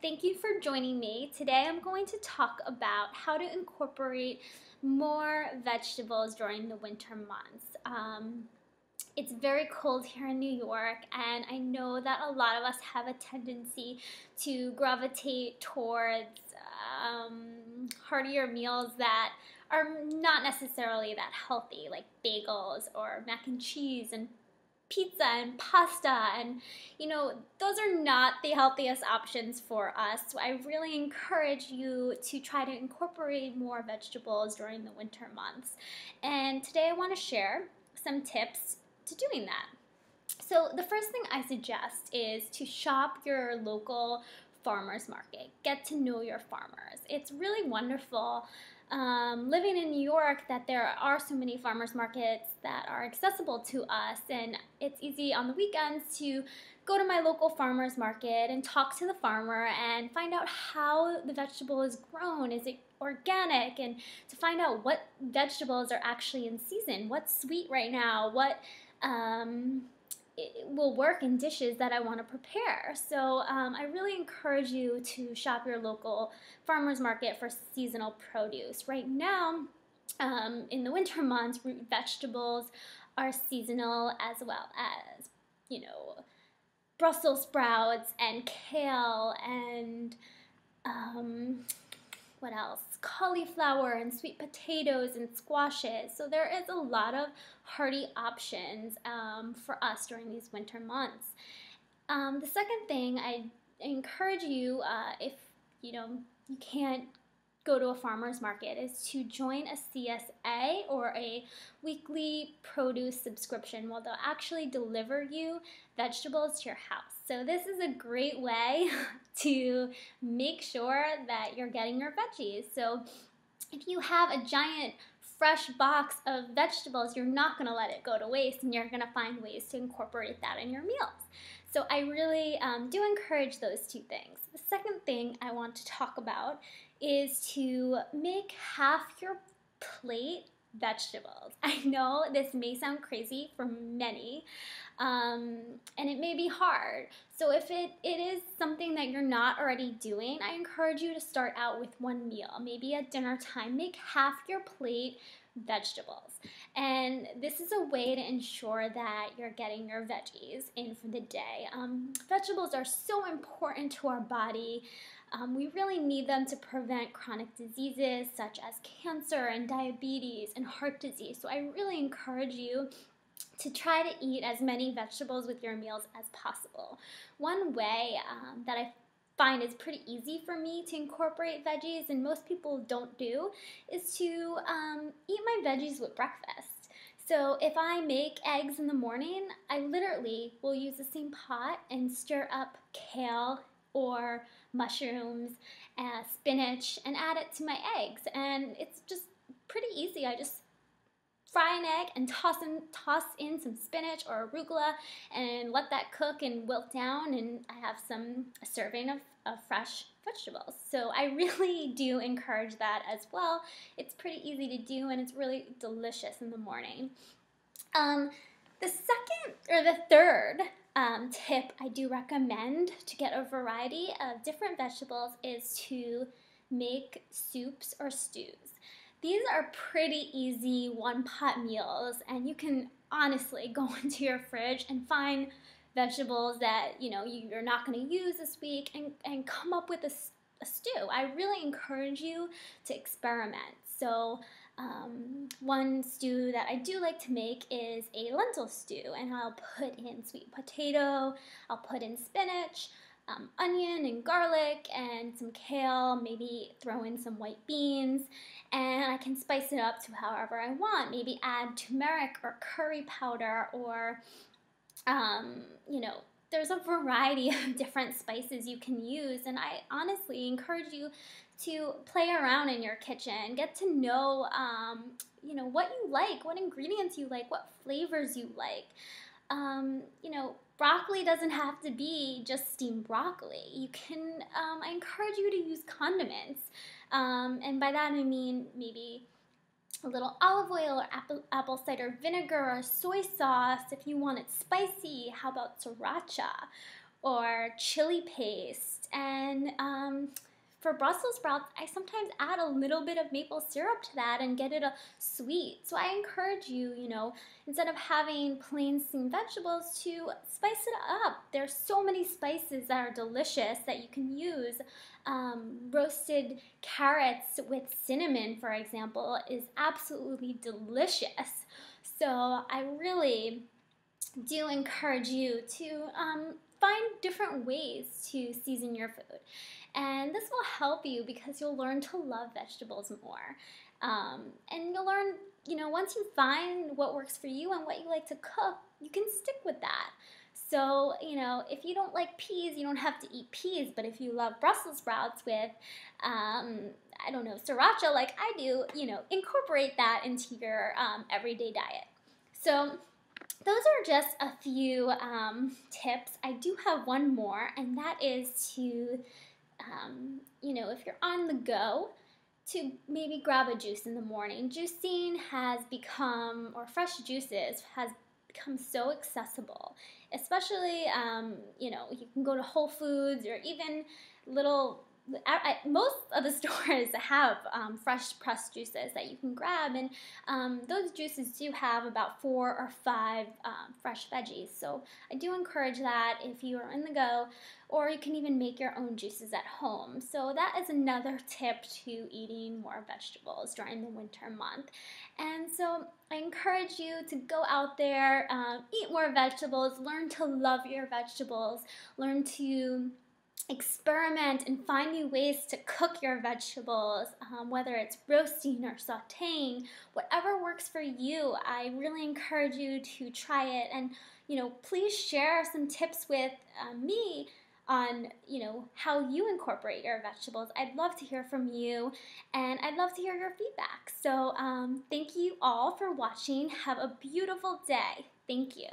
Thank you for joining me. Today I'm going to talk about how to incorporate more vegetables during the winter months. It's very cold here in New York, and I know that a lot of us have a tendency to gravitate towards heartier meals that are not necessarily that healthy, like bagels or mac and cheese and pizza and pasta, and those are not the healthiest options for us. So I really encourage you to try to incorporate more vegetables during the winter months. And today I want to share some tips to doing that. So the first thing I suggest is to shop your local farmers market. Get to know your farmers. It's really wonderful living in New York that there are so many farmers markets that are accessible to us, and it's easy on the weekends to go to my local farmers market and talk to the farmer and find out how the vegetable is grown. Is it organic? And to find out what vegetables are actually in season, what's sweet right now, what it will work in dishes that I want to prepare. So I really encourage you to shop your local farmers market for seasonal produce. Right now, in the winter months, root vegetables are seasonal, as well as, Brussels sprouts and kale and what else? Cauliflower and sweet potatoes and squashes. So there is a lot of hearty options for us during these winter months. The second thing I encourage you, if you can't go to a farmer's market, is to join a CSA or a weekly produce subscription. Well, they'll actually deliver you vegetables to your house. So this is a great way to make sure that you're getting your veggies. So if you have a giant fresh box of vegetables, you're not going to let it go to waste, and you're going to find ways to incorporate that in your meals. So I really do encourage those two things. The second thing I want to talk about is to make half your plate vegetables. I know this may sound crazy for many, and it may be hard. So if it is something that you're not already doing, I encourage you to start out with one meal. Maybe at dinner time, make half your plate vegetables. And this is a way to ensure that you're getting your veggies in for the day. Vegetables are so important to our body. We really need them to prevent chronic diseases such as cancer and diabetes and heart disease. So I really encourage you to try to eat as many vegetables with your meals as possible. One way that I find is pretty easy for me to incorporate veggies, and most people don't do, is to eat my veggies with breakfast. So if I make eggs in the morning, I literally will use the same pot and stir up kale or mushrooms and spinach and add it to my eggs. And it's just pretty easy. I just fry an egg and toss in some spinach or arugula and let that cook and wilt down, and I have a serving of fresh vegetables. So I really do encourage that as well. It's pretty easy to do, and it's really delicious in the morning. The third tip I do recommend to get a variety of different vegetables is to make soups or stews. These are pretty easy one-pot meals, and you can honestly go into your fridge and find vegetables that you're not going to use this week and come up with a stew. I really encourage you to experiment. So one stew that I do like to make is a lentil stew, and I'll put in sweet potato, I'll put in spinach, onion and garlic and some kale, maybe throw in some white beans, and I can spice it up to however I want. Maybe add turmeric or curry powder, or there's a variety of different spices you can use, and I honestly encourage you to play around in your kitchen, get to know what you like, what ingredients you like, what flavors you like. Broccoli doesn't have to be just steamed broccoli. You can, I encourage you to use condiments, and by that I mean maybe a little olive oil or apple cider vinegar or soy sauce. If you want it spicy, how about sriracha or chili paste? And for Brussels sprouts, I sometimes add a little bit of maple syrup to that and get it a sweet. So I encourage you, instead of having plain steamed vegetables, to spice it up. There's so many spices that are delicious that you can use. Roasted carrots with cinnamon, for example, is absolutely delicious. So I really do encourage you to find different ways to season your food. And this will help you because you'll learn to love vegetables more. And you'll learn, once you find what works for you and what you like to cook, you can stick with that. So, if you don't like peas, you don't have to eat peas. But if you love Brussels sprouts with, I don't know, sriracha like I do, incorporate that into your everyday diet. So those are just a few tips. I do have one more, and that is to, if you're on the go, to maybe grab a juice in the morning. Juicing has become, or fresh juices has become so accessible, especially, you can go to Whole Foods or even most of the stores have fresh pressed juices that you can grab, and those juices do have about 4 or 5 fresh veggies. So I do encourage that if you are in the go, or you can even make your own juices at home. So that is another tip to eating more vegetables during the winter month. And so I encourage you to go out there, eat more vegetables, learn to love your vegetables, learn to experiment and find new ways to cook your vegetables, whether it's roasting or sauteing, whatever works for you. I really encourage you to try it, and please share some tips with me on how you incorporate your vegetables. I'd love to hear from you, and I'd love to hear your feedback. So thank you all for watching. Have a beautiful day. Thank you.